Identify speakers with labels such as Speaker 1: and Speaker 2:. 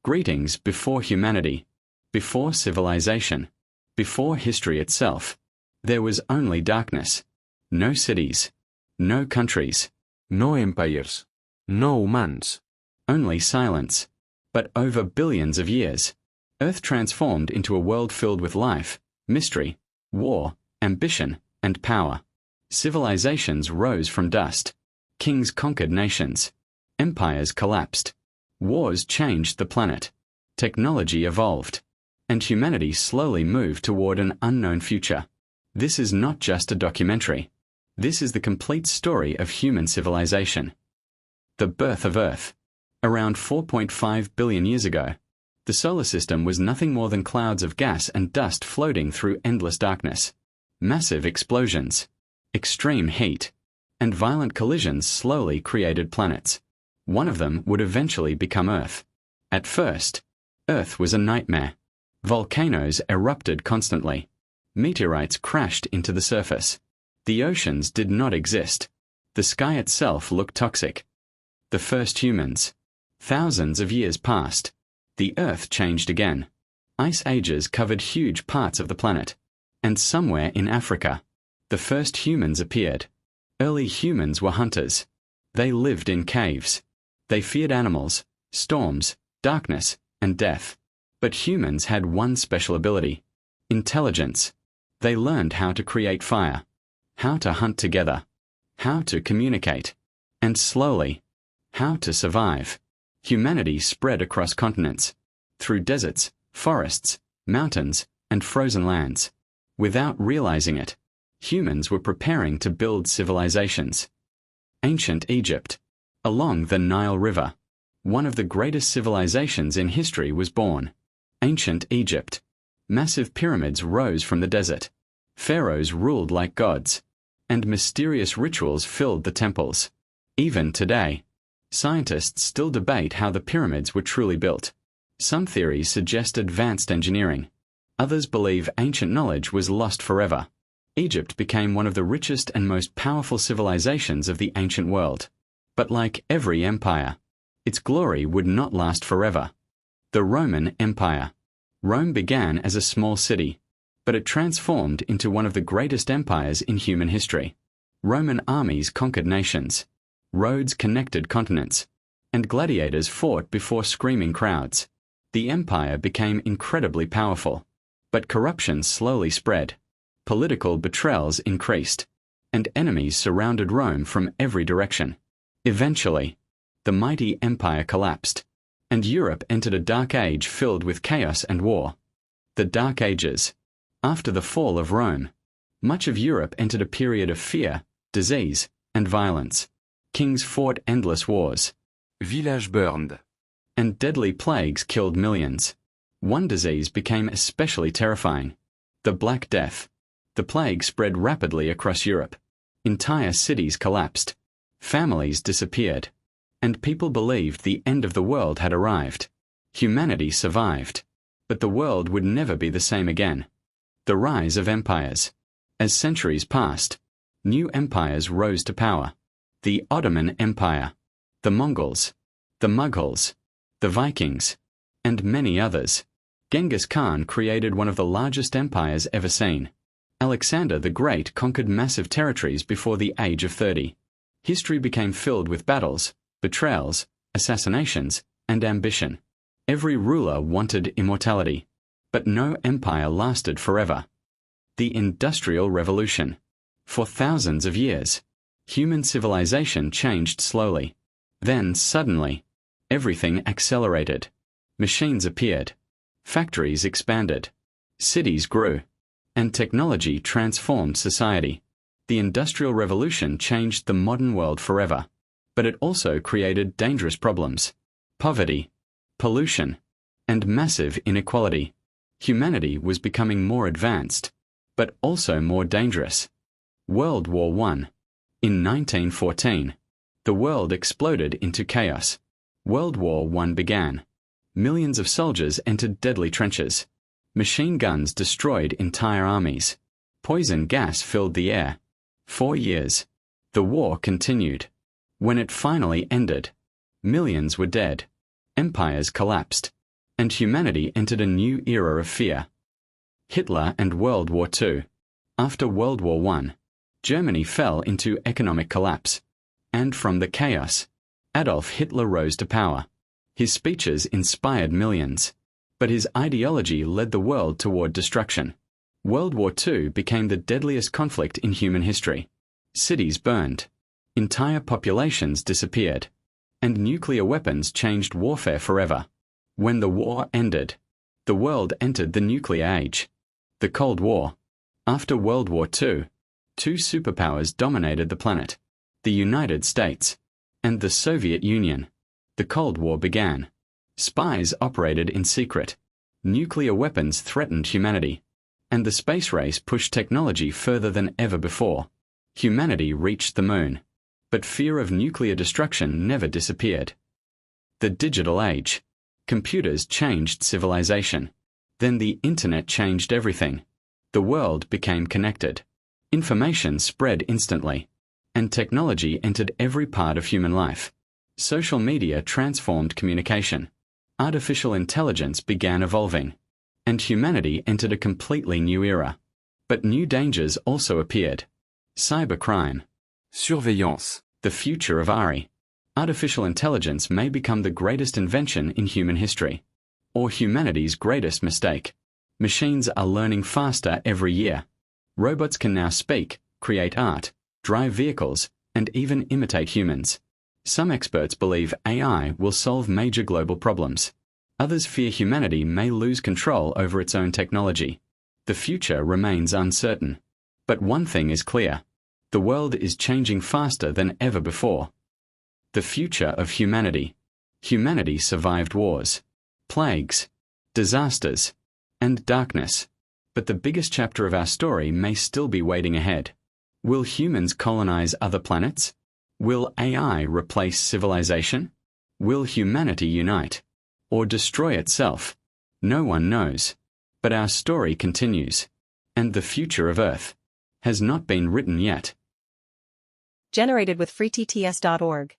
Speaker 1: Greetings before humanity, before civilization, before history itself. There was only darkness. No cities, no countries,
Speaker 2: No empires. No humans.
Speaker 1: only silence. But over billions of years, Earth transformed into a world filled with life, mystery, war, ambition, and power. Civilizations rose from dust. Kings conquered nations. Empires collapsed. Wars changed the planet. Technology evolved. And humanity slowly moved toward an unknown future. This is not just a documentary. This is the complete story of human civilization. The birth of Earth. Around 4.5 billion years ago, the solar system was nothing more than clouds of gas and dust floating through endless darkness. Massive explosions, extreme heat, and violent collisions slowly created planets. One of them would eventually become Earth. At first, Earth was a nightmare. Volcanoes erupted constantly. Meteorites crashed into the surface. The oceans did not exist. The sky itself looked toxic. The first humans. Thousands of years passed. The Earth changed again. Ice ages covered huge parts of the planet. And somewhere in Africa, the first humans appeared. Early humans were hunters. They lived in caves. They feared animals, storms, darkness, and death. But humans had one special ability: intelligence. They learned how to create fire, how to hunt together, how to communicate, and slowly, how to survive. Humanity spread across continents, through deserts, forests, mountains, and frozen lands. Without realizing it, humans were preparing to build civilizations. Ancient Egypt. Along the Nile River, one of the greatest civilizations in history was born. Ancient Egypt. Massive pyramids rose from the desert. Pharaohs ruled like gods. And mysterious rituals filled the temples. Even today, scientists still debate how the pyramids were truly built. Some theories suggest advanced engineering. Others believe ancient knowledge was lost forever. Egypt became one of the richest and most powerful civilizations of the ancient world. But like every empire, its glory would not last forever. The Roman Empire. Rome began as a small city, but it transformed into one of the greatest empires in human history. Roman armies conquered nations. Roads connected continents. And gladiators fought before screaming crowds. The empire became incredibly powerful. But corruption slowly spread. Political betrayals increased. And enemies surrounded Rome from every direction. Eventually, the mighty empire collapsed, and Europe entered a dark age filled with chaos and war. The Dark Ages. After the fall of Rome, much of Europe entered a period of fear, disease, and violence. Kings fought endless wars.
Speaker 2: Village burned.
Speaker 1: And deadly plagues killed millions. One disease became especially terrifying: the Black Death. The plague spread rapidly across Europe. Entire cities collapsed. Families disappeared. And people believed the end of the world had arrived. Humanity survived. But the world would never be the same again. The rise of empires. As centuries passed, new empires rose to power. The Ottoman Empire, the Mongols, the Mughals, the Vikings, and many others. Genghis Khan created one of the largest empires ever seen. Alexander the Great conquered massive territories before the age of 30. History became filled with battles, betrayals, assassinations, and ambition. Every ruler wanted immortality, but no empire lasted forever. The Industrial Revolution. For thousands of years, human civilization changed slowly. Then, suddenly, everything accelerated. Machines appeared. Factories expanded. Cities grew. And technology transformed society. The Industrial Revolution changed the modern world forever. But it also created dangerous problems: poverty, pollution, and massive inequality. Humanity was becoming more advanced, but also more dangerous. World War I. In 1914, the world exploded into chaos. World War I began. Millions of soldiers entered deadly trenches. Machine guns destroyed entire armies. Poison gas filled the air. 4 years. The war continued. When it finally ended, millions were dead. Empires collapsed. and humanity entered a new era of fear. Hitler and World War II. After World War I, Germany fell into economic collapse, and from the chaos, Adolf Hitler rose to power. His speeches inspired millions, but his ideology led the world toward destruction. World War II became the deadliest conflict in human history. Cities burned, entire populations disappeared, and nuclear weapons changed warfare forever. When the war ended, the world entered the nuclear age. The Cold War. After World War II, two superpowers dominated the planet: the United States and the Soviet Union. The Cold War began. Spies operated in secret. Nuclear weapons threatened humanity, and the space race pushed technology further than ever before. Humanity reached the moon, but fear of nuclear destruction never disappeared. The digital age. Computers changed civilization. Then the internet changed everything. The world became connected. Information spread instantly, and technology entered every part of human life. Social media transformed communication. Artificial intelligence began evolving, and humanity entered a completely new era. But new dangers also appeared. Cybercrime.
Speaker 2: Surveillance.
Speaker 1: The future of AI. Artificial intelligence may become the greatest invention in human history, or humanity's greatest mistake. Machines are learning faster every year. Robots can now speak, create art, drive vehicles, and even imitate humans. Some experts believe AI will solve major global problems. Others fear humanity may lose control over its own technology. The future remains uncertain. But one thing is clear: the world is changing faster than ever before. The future of humanity. Humanity survived wars, plagues, disasters, and darkness. But the biggest chapter of our story may still be waiting ahead. Will humans colonize other planets? Will AI replace civilization? Will humanity unite, or destroy itself? No one knows. But our story continues, and the future of Earth has not been written yet.
Speaker 3: Generated with freetts.org.